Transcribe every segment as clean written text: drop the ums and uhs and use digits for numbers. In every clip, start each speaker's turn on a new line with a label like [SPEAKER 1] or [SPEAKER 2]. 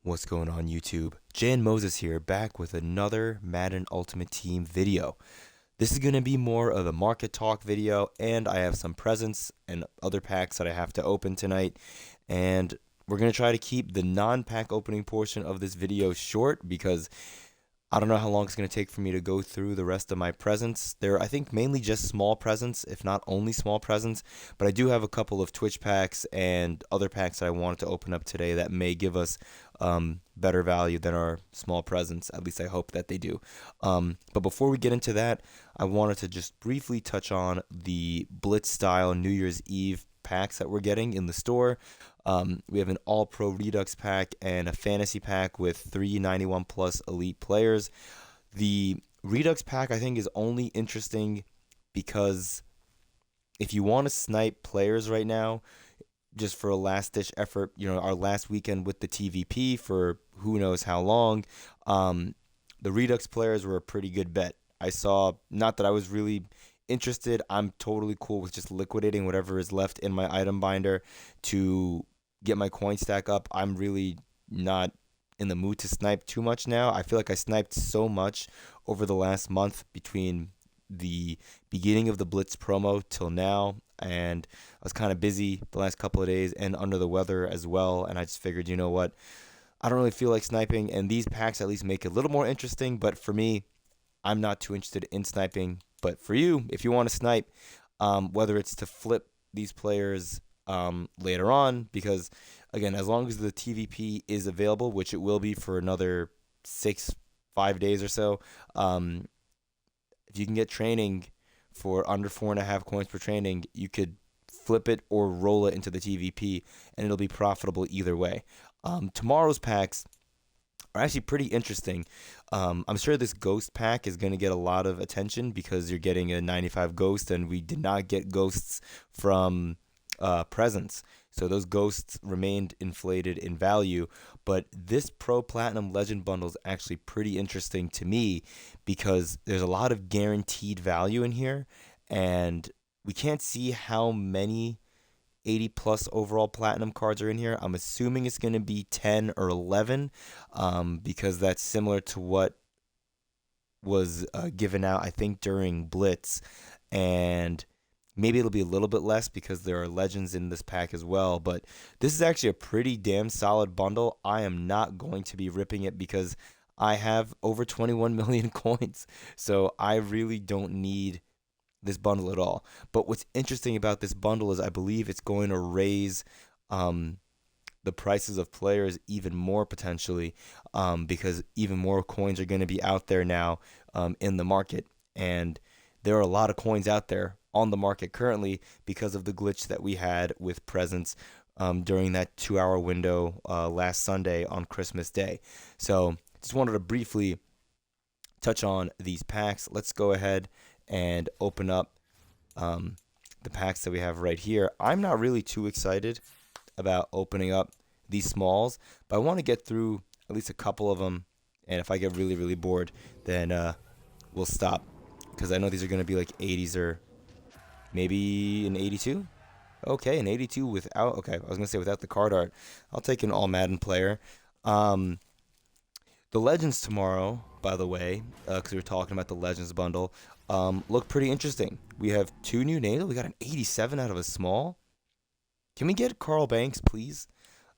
[SPEAKER 1] What's going on YouTube? Jay and Moses here, back with another Madden Ultimate Team video. This is going to be more of a market talk video, and I have some presents and other packs that I have to open tonight. And we're going to try to keep the non-pack opening portion of this video short because I don't know how long it's going to take for me to go through the rest of my presents. They're, I think, mainly just small presents, if not only small presents. But I do have a couple of Twitch packs and other packs that I wanted to open up today that may give us better value than our small presents. At least I hope that they do. But before we get into that, I wanted to just briefly touch on the Blitz style New Year's Eve packs that we're getting in the store. We have an All-Pro Redux pack and a Fantasy pack with 391 plus elite players. The Redux pack I think is only interesting because if you want to snipe players right now, just for a last-ditch effort, our last weekend with the TVP for who knows how long, the Redux players were a pretty good bet. I saw, not that I was really interested, I'm totally cool with just liquidating whatever is left in my item binder to get my coin stack up. I'm really not in the mood to snipe too much now. I feel like I sniped so much over the last month between the beginning of the Blitz promo till now, and I was kind of busy the last couple of days and under the weather as well, and I just figured, you know what, I don't really feel like sniping, and these packs at least make it a little more interesting. But for me, I'm not too interested in sniping. But for you, if you want to snipe, whether it's to flip these players later on, because again, as long as the TVP is available, which it will be for another 5 days or so, if you can get training for under 4.5 coins per training, you could flip it or roll it into the TVP, and it'll be profitable either way. Tomorrow's packs are actually pretty interesting. I'm sure this ghost pack is going to get a lot of attention because you're getting a 95 ghost, and we did not get ghosts from presents. So those ghosts remained inflated in value. But this Pro Platinum Legend bundle is actually pretty interesting to me because there's a lot of guaranteed value in here, and we can't see how many 80 plus overall platinum cards are in here. I'm assuming it's going to be 10 or 11 because that's similar to what was given out, I think, during Blitz. And maybe it'll be a little bit less because there are legends in this pack as well. But this is actually a pretty damn solid bundle. I am not going to be ripping it because I have over 21 million coins. So I really don't need this bundle at all. But what's interesting about this bundle is I believe it's going to raise the prices of players even more potentially because even more coins are going to be out there now in the market. And there are a lot of coins out there on the market currently because of the glitch that we had with presents during that 2-hour window last Sunday on Christmas Day. So just wanted to briefly touch on these packs. Let's go ahead and open up the packs that we have right here. I'm not really too excited about opening up these smalls, but I want to get through at least a couple of them, and if I get really, really bored, then we'll stop, because I know these are going to be like 80s or maybe an 82. Okay, an 82 without, okay, I was going to say without the card art. I'll take an all Madden player. The Legends tomorrow, by the way, because we were talking about the Legends bundle, look pretty interesting. We have 2 new names. We got an 87 out of a small. Can we get Carl Banks, please?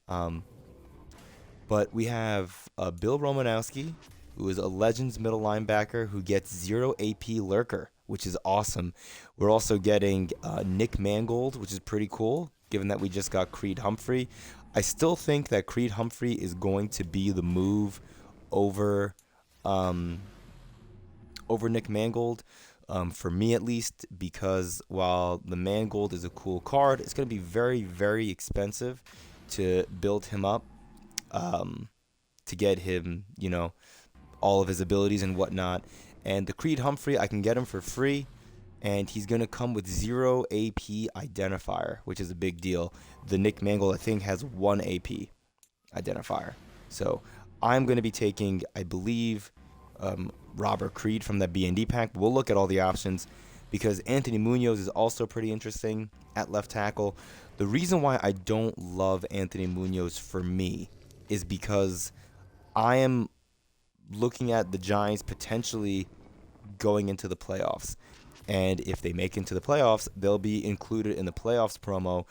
[SPEAKER 1] But we have Bill Romanowski, who is a Legends middle linebacker who gets 0 AP Lurker, which is awesome. We're also getting Nick Mangold, which is pretty cool, given that we just got Creed Humphrey. I still think that Creed Humphrey is going to be the move over Nick Mangold, for me at least, because while the Mangold is a cool card, it's going to be very, very expensive to build him up, to get him, all of his abilities and whatnot. And the Creed Humphrey, I can get him for free, and he's going to come with 0 AP identifier, which is a big deal. The Nick Mangold, I think, has 1 AP identifier. So I'm going to be taking, I believe, Robert Creed from that BND pack. We'll look at all the options because Anthony Munoz is also pretty interesting at left tackle. The reason why I don't love Anthony Munoz for me is because I am looking at the Giants potentially going into the playoffs. And if they make it into the playoffs, they'll be included in the playoffs promo.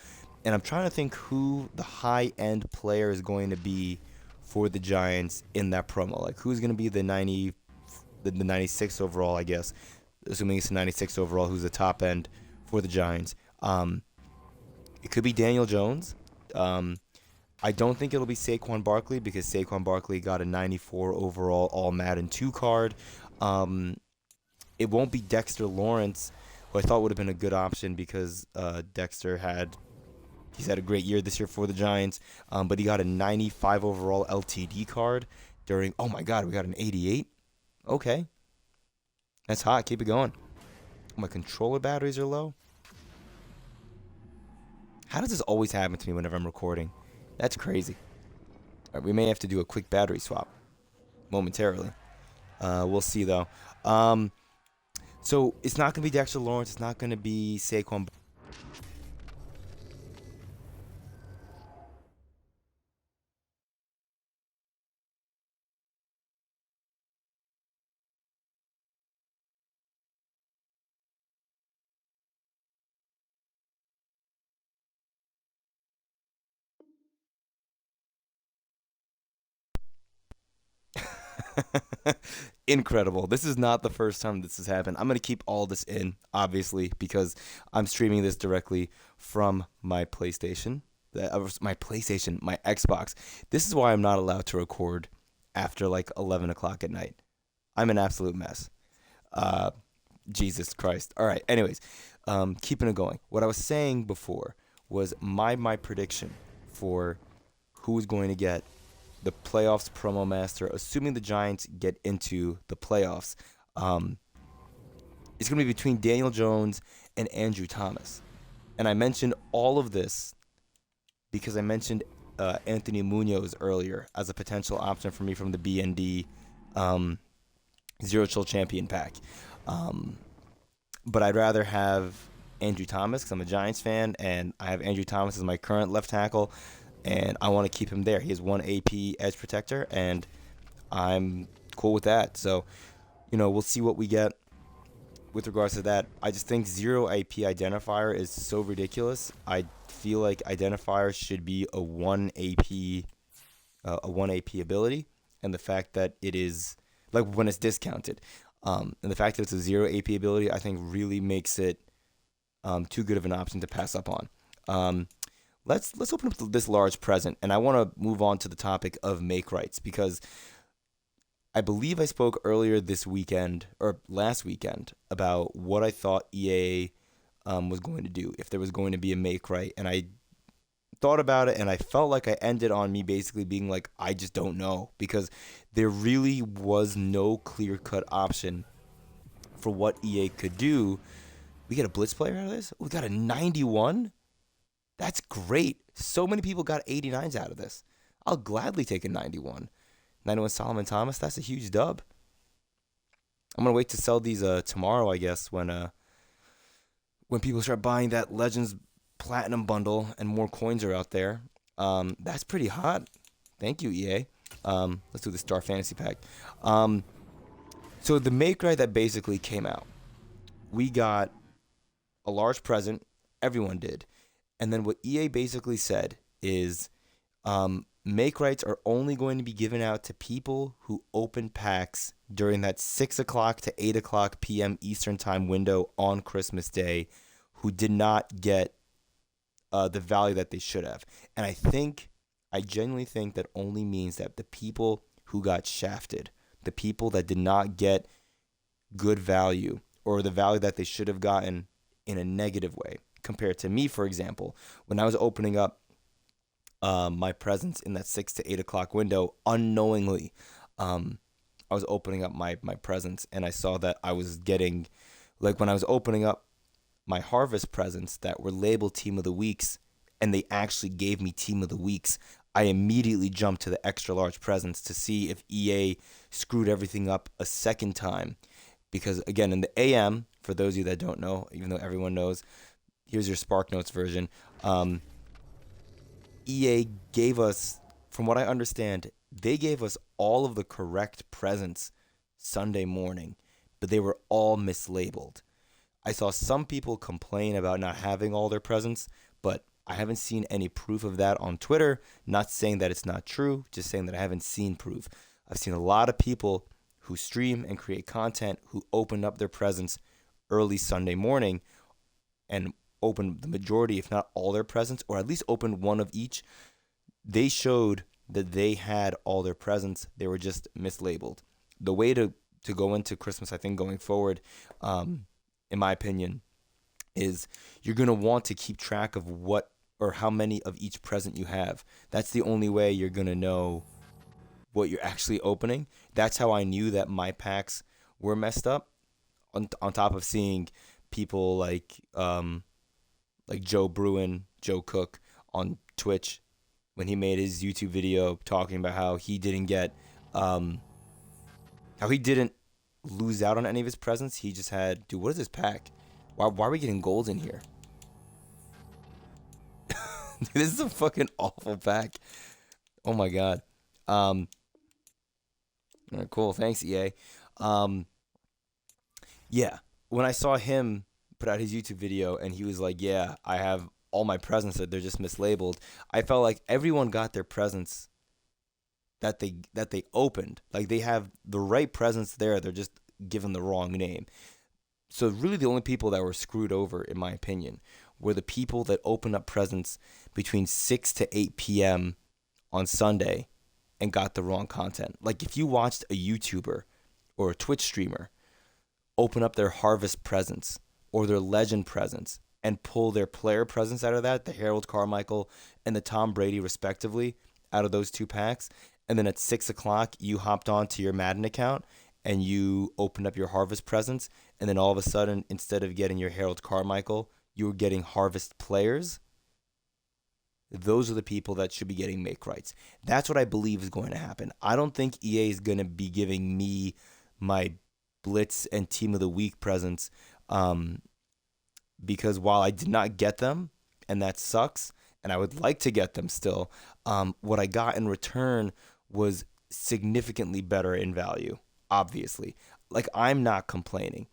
[SPEAKER 1] And I'm trying to think who the high end player is going to be for the Giants in that promo. Like who's going to be the 96 overall, I guess. Assuming it's the 96 overall, who's the top end for the Giants. It could be Daniel Jones. I don't think it'll be Saquon Barkley because Saquon Barkley got a 94 overall All Madden 2 card. It won't be Dexter Lawrence, who I thought would have been a good option because he's had a great year this year for the Giants, but he got a 95 overall LTD card during. Oh my God, we got an 88. Okay, that's hot. Keep it going. My controller batteries are low. How does this always happen to me whenever I'm recording? That's crazy. All right, we may have to do a quick battery swap momentarily. We'll see though. So it's not going to be Dexter Lawrence. It's not going to be Saquon. Incredible. This is not the first time this has happened. I'm going to keep all this in, obviously, because I'm streaming this directly from my PlayStation. My Xbox. This is why I'm not allowed to record after like 11 o'clock at night. I'm an absolute mess. Uh, Jesus Christ. All right. Anyways, keeping it going. What I was saying before was my prediction for who's going to get the playoffs promo master, assuming the Giants get into the playoffs. It's going to be between Daniel Jones and Andrew Thomas. And I mentioned all of this because I mentioned Anthony Munoz earlier as a potential option for me from the BND Zero Chill Champion pack. But I'd rather have Andrew Thomas because I'm a Giants fan, and I have Andrew Thomas as my current left tackle, and I want to keep him there. He has 1 AP edge protector, and I'm cool with that. So, we'll see what we get with regards to that. I just think 0 AP identifier is so ridiculous. I feel like identifiers should be a 1 AP ability, and the fact that it is like when it's discounted, and the fact that it's a 0 AP ability, I think really makes it too good of an option to pass up on. Let's open up this large present, and I want to move on to the topic of make rights because I believe I spoke earlier this weekend or last weekend about what I thought EA was going to do if there was going to be a make right, and I thought about it and I felt like I ended on me basically being like, I just don't know, because there really was no clear-cut option for what EA could do. We get a blitz player out of this? We got a 91? That's great. So many people got 89s out of this. I'll gladly take a 91. 91 Solomon Thomas, that's a huge dub. I'm going to wait to sell these tomorrow, I guess, when people start buying that Legends Platinum bundle and more coins are out there. That's pretty hot. Thank you, EA. Let's do the Star Fantasy Pack. So the make right that basically came out, we got a large present. Everyone did. And then what EA basically said is make rights are only going to be given out to people who open packs during that 6 o'clock to 8 o'clock p.m. Eastern Time window on Christmas Day who did not get the value that they should have. And I genuinely think that only means that the people who got shafted, the people that did not get good value or the value that they should have gotten in a negative way, compared to me, for example, when I was opening up my presents in that 6 to 8 o'clock window, unknowingly, I was opening up my presents and I saw that I was getting, like when I was opening up my harvest presents that were labeled Team of the Weeks and they actually gave me Team of the Weeks, I immediately jumped to the extra large presents to see if EA screwed everything up a second time. Because again, in the AM, for those of you that don't know, even though everyone knows, here's your Spark Notes version. EA gave us from what I understand, they gave us all of the correct presents Sunday morning, but they were all mislabeled. I saw some people complain about not having all their presents, but I haven't seen any proof of that on Twitter. Not saying that it's not true, just saying that I haven't seen proof. I've seen a lot of people who stream and create content who opened up their presents early Sunday morning and opened the majority, if not all their presents, or at least opened one of each. They showed that they had all their presents. They were just mislabeled. The way to go into Christmas, I think, going forward, in my opinion, is you're going to want to keep track of what or how many of each present you have. That's the only way you're going to know what you're actually opening. That's how I knew that my packs were messed up. On top of seeing people like Joe Bruin, Joe Cook on Twitch when he made his YouTube video talking about um how he didn't lose out on any of his presents. He just had, dude, what is this pack? Why are we getting gold in here? Dude, this is a fucking awful pack. Oh my god. Um, all right, cool. Thanks, EA. Um, yeah. When I saw him put out his YouTube video and he was like, "Yeah, I have all my presents that they're just mislabeled," I felt like everyone got their presents that they opened. Like they have the right presents there. They're just given the wrong name. So really the only people that were screwed over, in my opinion, were the people that opened up presents between 6 to 8 p.m. on Sunday and got the wrong content. Like if you watched a YouTuber or a Twitch streamer open up their Harvest presents or their Legend presents and pull their player presents out of that, the Harold Carmichael and the Tom Brady respectively, out of those two packs, and then at 6 o'clock you hopped onto your Madden account and you opened up your Harvest presents, and then all of a sudden, instead of getting your Harold Carmichael, you were getting Harvest players. Those are the people that should be getting make rights. That's what I believe is going to happen. I don't think EA is going to be giving me my Blitz and Team of the Week presents, um, because while I did not get them, and that sucks, and I would like to get them still, what I got in return was significantly better in value, obviously. Like, I'm not complaining,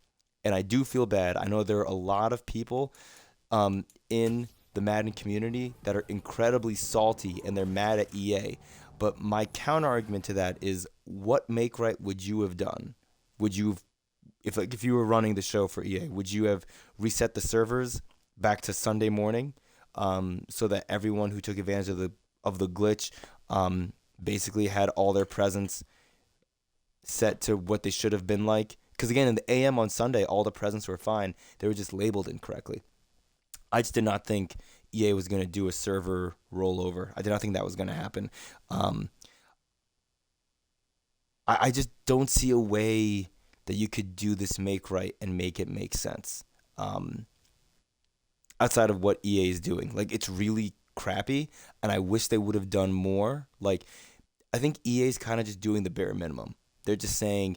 [SPEAKER 1] and I do feel bad. I know there are a lot of people in the Madden community that are incredibly salty and they're mad at EA. But my counter argument to that is, what make right would you have done? Would you have, if you were running the show for EA, would you have reset the servers back to Sunday morning, so that everyone who took advantage of the glitch, basically had all their presents set to what they should have been like? Because again, in the AM on Sunday, all the presents were fine. They were just labeled incorrectly. I just did not think EA was going to do a server rollover. I did not think that was going to happen. Um, I just don't see a way that you could do this make right and make it make sense, um, outside of what EA is doing. Like, it's really crappy, and I wish they would have done more. Like, I think EA is kind of just doing the bare minimum. They're just saying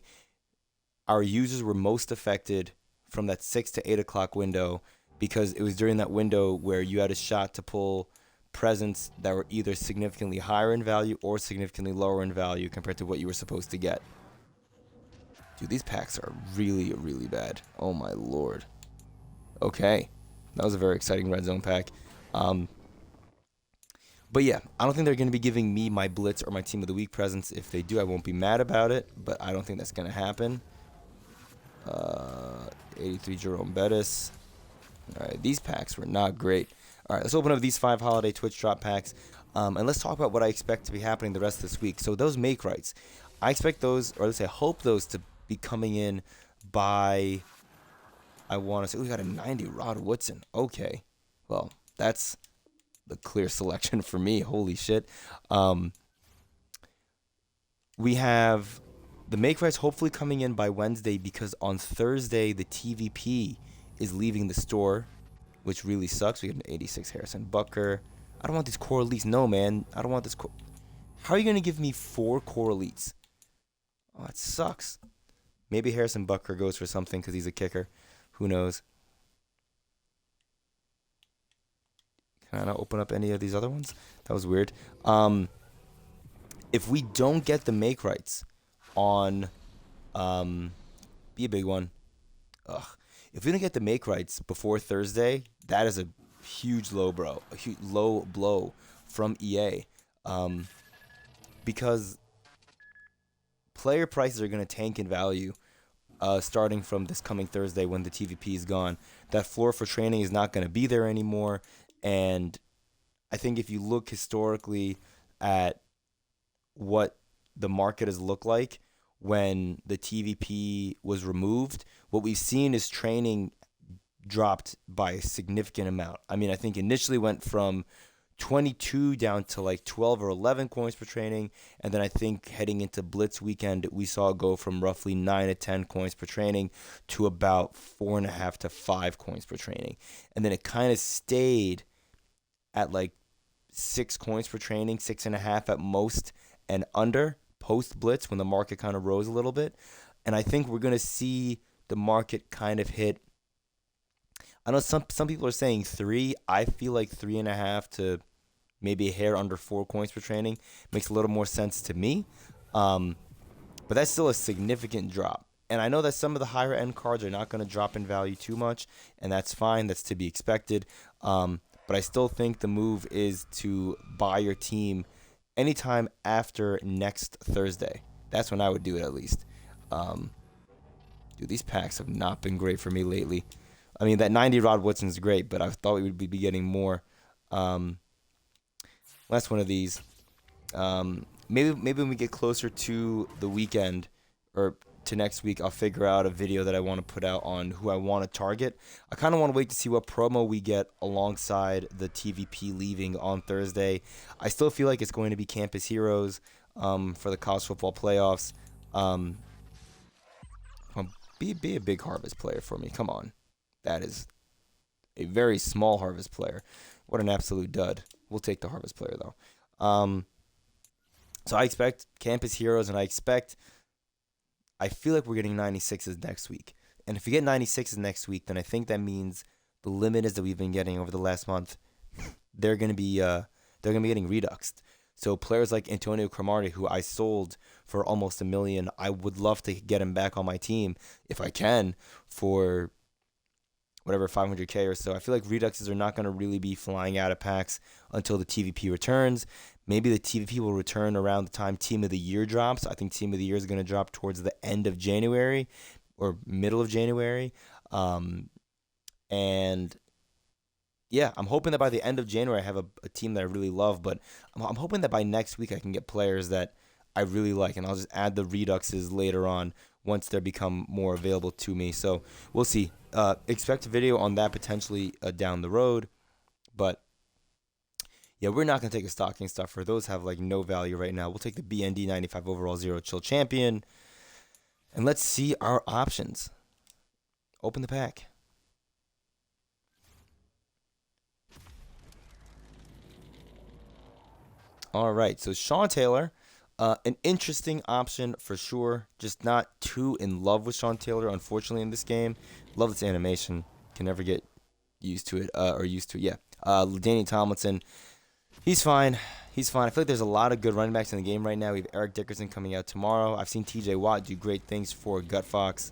[SPEAKER 1] our users were most affected from that 6 to 8 o'clock window because it was during that window where you had a shot to pull presents that were either significantly higher in value or significantly lower in value compared to what you were supposed to get. Dude, these packs are really, really bad. Oh my lord. Okay. That was a very exciting red zone pack. Um, but yeah, I don't think they're going to be giving me my Blitz or my Team of the Week presents. If they do, I won't be mad about it, but I don't think that's going to happen. 83 Jerome Bettis. All right, these packs were not great. All right, let's open up these 5 holiday Twitch drop packs, and let's talk about what I expect to be happening the rest of this week. So those make rights, I expect those, or let's say, hope those to be coming in by, I want to say, we got a 90 Rod Woodson. Okay, well, that's the clear selection for me. Holy shit. Um, we have the make rights hopefully coming in by Wednesday, because on Thursday the TVP is leaving the store, which really sucks. We have an 86 Harrison Butker. I don't want these core elites. No, man. I don't want this. How are you going to give me 4 core elites? Oh, it sucks. Maybe Harrison Butker goes for something because he's a kicker. Who knows? Can I not open up any of these other ones? That was weird. If we don't get the make rights on, um, be a big one. Ugh. If we don't get the make rights before Thursday, that is a huge low, bro. A huge low blow from EA. Um, because player prices are going to tank in value starting from this coming Thursday when the TVP is gone. That floor for training is not going to be there anymore. And I think if you look historically at what the market has looked like when the TVP was removed, what we've seen is training dropped by a significant amount. I mean, I think initially went from 22 down to like 12 or 11 coins per training. And then I think heading into Blitz weekend, we saw it go from roughly 9 to 10 coins per training to about 4.5 to 5 coins per training. And then it kind of stayed at like 6 coins per training, 6.5 at most, and under post Blitz when the market kind of rose a little bit. And I think we're going to see the market kind of hit. I know some people are saying 3. I feel like 3.5 to maybe a hair under 4 coins per training makes a little more sense to me. Um, but that's still a significant drop. And I know that some of the higher end cards are not going to drop in value too much, and that's fine. That's to be expected. But I still think the move is to buy your team anytime after next Thursday. That's when I would do it at least. Um, Dude, these packs have not been great for me lately. I mean, that 90 Rod Woodson's great, but I thought we would be getting more. Um, Last one of these. Maybe when we get closer to the weekend or to next week, I'll figure out a video that I want to put out on who I want to target. I kind of want to wait to see what promo we get alongside the TVP leaving on Thursday. I still feel like it's going to be Campus Heroes for the college football playoffs. Um, be a big Harvest player for me. Come on. That is a very small Harvest player. What an absolute dud. We'll take the Harvest player, though. So I expect Campus Heroes, and I feel like we're getting 96s next week. And if we get 96s next week, then I think that means the limiters that we've been getting over the last month, they're gonna be getting reduxed. So players like Antonio Cromartie, who I sold for almost $1 million, I would love to get him back on my team if I can for whatever 500K or so. I feel like reduxes are not going to really be flying out of packs until the TVP returns. Maybe the TVP will return around the time Team of the Year drops. I think Team of the Year is going to drop towards the end of January or middle of January. And yeah, I'm hoping that by the end of January I have a team that I really love, but I'm hoping that by next week I can get players that I really like, and I'll just add the reduxes later on once they become more available to me. So we'll see. Expect a video on that potentially down the road, but yeah, we're not gonna take a stocking stuffer. Those have like no value right now. We'll take the BND 95 overall Zero Chill champion, and let's see our options. Open the pack. All right, so Sean Taylor, an interesting option for sure. Just not too in love with Sean Taylor, unfortunately, in this game. Love this animation. Can never get used to it, or used to it. Yeah. Danny Tomlinson, he's fine. He's fine. I feel like there's a lot of good running backs in the game right now. We have Eric Dickerson coming out tomorrow. I've seen TJ Watt do great things for Gut Fox.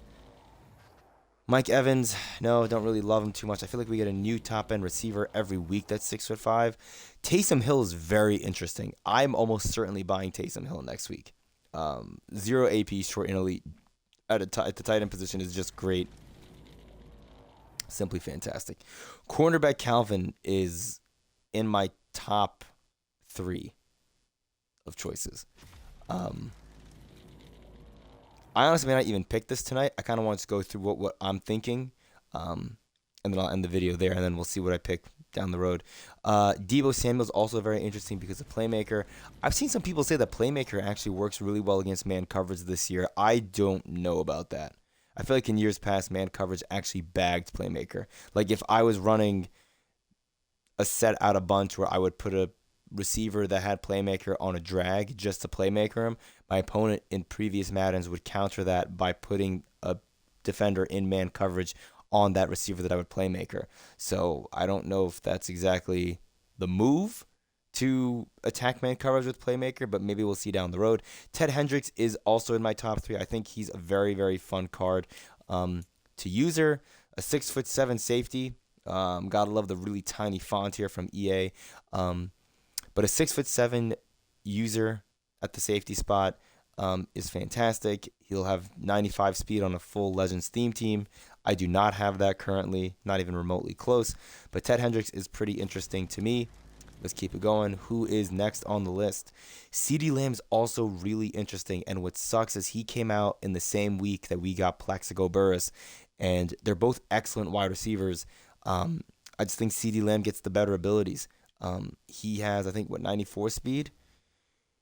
[SPEAKER 1] Mike Evans, no, don't really love him too much. I feel like we get a new top-end receiver every week that's 6'5". Taysom Hill is very interesting. I'm almost certainly buying Taysom Hill next week. Zero AP short and elite at the tight end position is just great. Simply fantastic. Cornerback Calvin is in my top 3 of choices. I honestly may not even pick this tonight. I kind of want to go through what I'm thinking, and then I'll end the video there, and then we'll see what I pick down the road. Deebo Samuel's also very interesting because of playmaker. I've seen some people say that playmaker actually works really well against man coverage this year. I don't know about that. I feel like in years past, man coverage actually bagged playmaker. Like if I was running a set out a bunch where I would put a receiver that had playmaker on a drag just to playmaker him, my opponent in previous Maddens would counter that by putting a defender in man coverage on that receiver that I would playmaker. So I don't know if that's exactly the move, to attack man coverage with playmaker, but maybe we'll see down the road. Ted Hendricks is also in my top 3. I think he's a very, very fun card to user. A 6'7" safety. Gotta love the really tiny font here from EA. But a 6'7" user at the safety spot is fantastic. He'll have 95 speed on a full Legends theme team. I do not have that currently, not even remotely close. But Ted Hendricks is pretty interesting to me. Let's keep it going. Who is next on the list? CeeDee Lamb's also really interesting. And what sucks is he came out in the same week that we got Plaxico Burress. And they're both excellent wide receivers. I just think CeeDee Lamb gets the better abilities. He has, I think, 94 speed?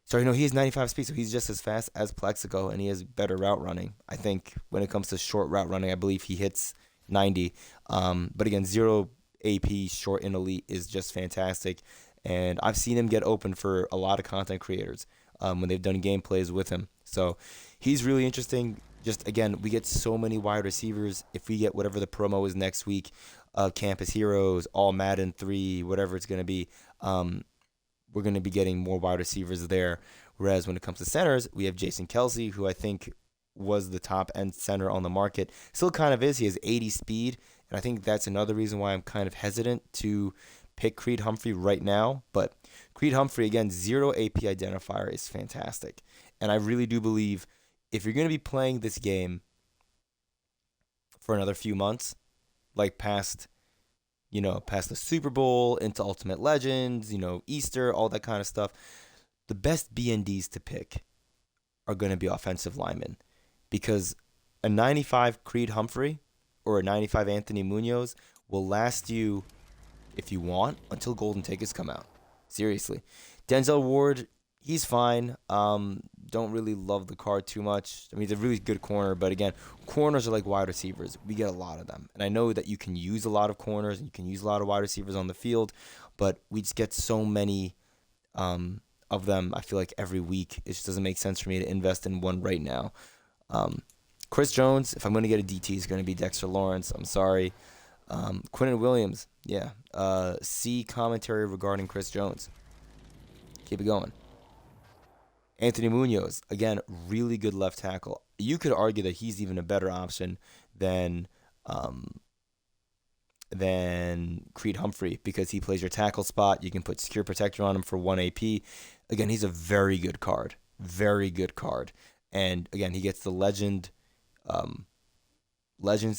[SPEAKER 1] Sorry, no, he has 95 speed, so he's just as fast as Plexico, and he has better route running. I think when it comes to short route running, I believe he hits 90. But again, 0 AP short and elite is just fantastic. And I've seen him get open for a lot of content creators when they've done gameplays with him. So he's really interesting. Just, again, we get so many wide receivers. If we get whatever the promo is next week, Campus Heroes, All Madden 3, whatever it's going to be, we're going to be getting more wide receivers there. Whereas when it comes to centers, we have Jason Kelsey, who I think was the top end center on the market. Still kind of is. He has 80 speed. And I think that's another reason why I'm kind of hesitant to pick Creed Humphrey right now. But Creed Humphrey, again, 0 AP identifier is fantastic. And I really do believe if you're going to be playing this game for another few months, like past the Super Bowl, into Ultimate Legends, Easter, all that kind of stuff, the best BNDs to pick are going to be offensive linemen. Because a 95 Creed Humphrey or a 95 Anthony Munoz will last you, if you want, until golden tickets come out. Seriously. Denzel Ward, he's fine. Don't really love the card too much. I mean, he's a really good corner, but again, corners are like wide receivers. We get a lot of them. And I know that you can use a lot of corners and you can use a lot of wide receivers on the field, but we just get so many of them. I feel like every week it just doesn't make sense for me to invest in one right now. Chris Jones, if I'm going to get a DT, is going to be Dexter Lawrence. I'm sorry. Quinnen Williams, yeah. See commentary regarding Chris Jones. Keep it going. Anthony Munoz, again, really good left tackle. You could argue that he's even a better option than Creed Humphrey because he plays your tackle spot. You can put Secure Protector on him for 1 AP. Again, he's a very good card. Very good card. And again, he gets the Legends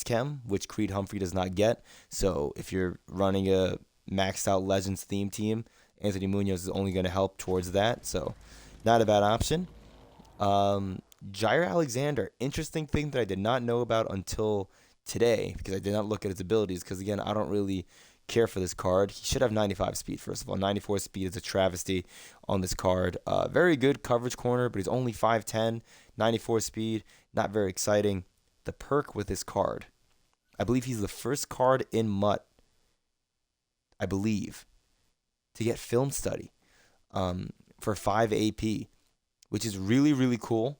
[SPEAKER 1] Chem, which Creed Humphrey does not get. So if you're running a maxed out Legends theme team, Anthony Munoz is only going to help towards that. So not a bad option. Jair Alexander, interesting thing that I did not know about until today because I did not look at his abilities because, again, I don't really care for this card. He should have 95 speed, first of all. 94 speed is a travesty on this card. Very good coverage corner, but he's only 5'10", 94 speed. Not very exciting. The perk with this card, I believe he's the first card in MUT, I believe, to get film study. For 5 AP, which is really, really cool.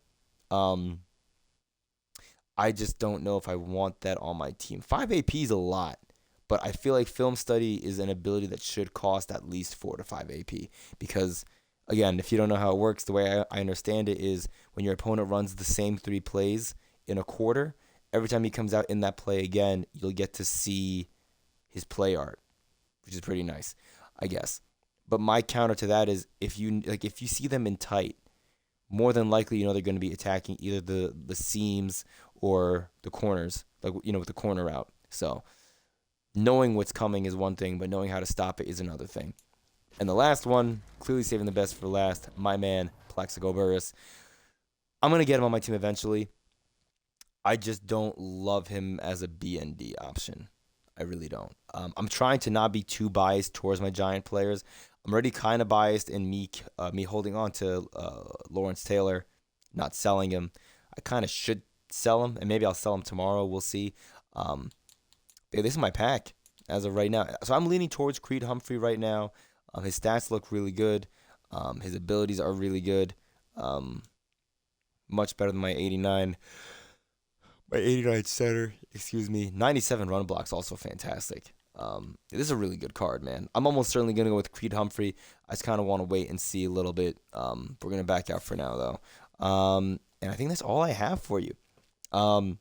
[SPEAKER 1] I just don't know if I want that on my team. 5 AP is a lot, but I feel like film study is an ability that should cost at least 4 to 5 AP because, again, if you don't know how it works, the way I understand it is when your opponent runs the same 3 plays in a quarter, every time he comes out in that play again, you'll get to see his play art, which is pretty nice, I guess. But my counter to that is if you see them in tight, more than likely they're going to be attacking either the seams or the corners, with the corner route. So knowing what's coming is one thing, but knowing how to stop it is another thing. And the last one, clearly saving the best for last, my man Plaxico Burress. I'm going to get him on my team eventually. I just don't love him as a BND option. I really don't. I'm trying to not be too biased towards my Giant players. I'm already kind of biased in me holding on to Lawrence Taylor, not selling him. I kind of should sell him, and maybe I'll sell him tomorrow. We'll see. This is my pack as of right now. So I'm leaning towards Creed Humphrey right now. His stats look really good. His abilities are really good. Much better than my 89. My 89 center, 97 run block's also fantastic. This is a really good card, man. I'm almost certainly going to go with Creed Humphrey. I just kind of want to wait and see a little bit. We're going to back out for now, though. And I think that's all I have for you. Um,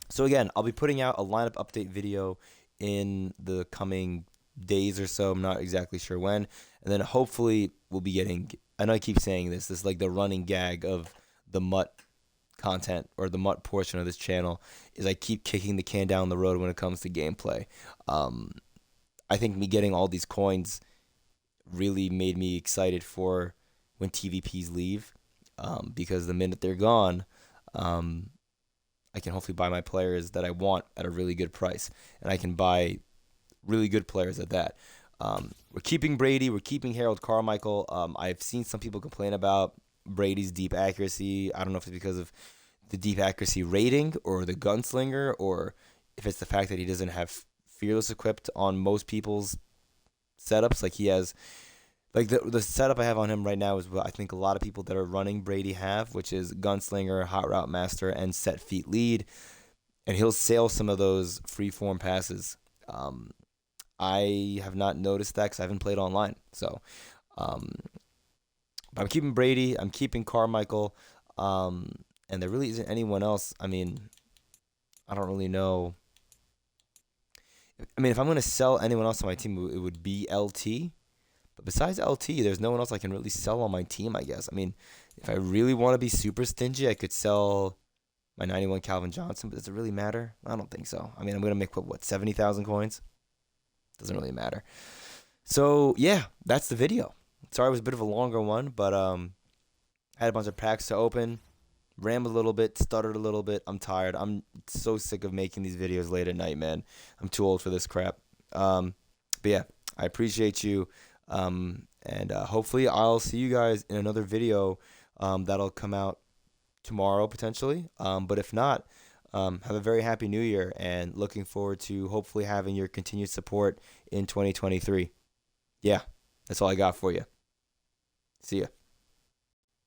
[SPEAKER 1] so, again, I'll be putting out a lineup update video in the coming days or so. I'm not exactly sure when. And then hopefully we'll be getting, I know I keep saying this, this is like the running gag of the MUT content or the MUT portion of this channel is I keep kicking the can down the road when it comes to gameplay. Um, I think me getting all these coins really made me excited for when TVPs leave, because the minute they're gone, um, I can hopefully buy my players that I want at a really good price, and I can buy really good players at that. We're keeping Brady. We're keeping Harold Carmichael. I've seen some people complain about Brady's deep accuracy. I don't know if it's because of the deep accuracy rating or the gunslinger, or if it's the fact that he doesn't have fearless equipped on most people's setups. Like he has, like the setup I have on him right now is what I think a lot of people that are running Brady have, which is gunslinger, hot route master, and set feet lead, and he'll sail some of those free form passes. Um, I have not noticed that because I haven't played online. So, um, but I'm keeping Brady. I'm keeping Carmichael. Um, and there really isn't anyone else. I mean, I don't really know. I mean, if I'm going to sell anyone else on my team, it would be LT. But besides LT, there's no one else I can really sell on my team, I guess. I mean, if I really want to be super stingy, I could sell my 91 Calvin Johnson, but does it really matter? I don't think so. I mean, I'm going to make, what 70,000 coins? Doesn't really matter. So, yeah, that's the video. Sorry it was a bit of a longer one, but had a bunch of packs to open. Rambled a little bit, stuttered a little bit. I'm tired. I'm so sick of making these videos late at night, man. I'm too old for this crap. But yeah, I appreciate you. And hopefully I'll see you guys in another video that'll come out tomorrow potentially. But if not, have a very happy new year and looking forward to hopefully having your continued support in 2023. Yeah, that's all I got for you. See ya.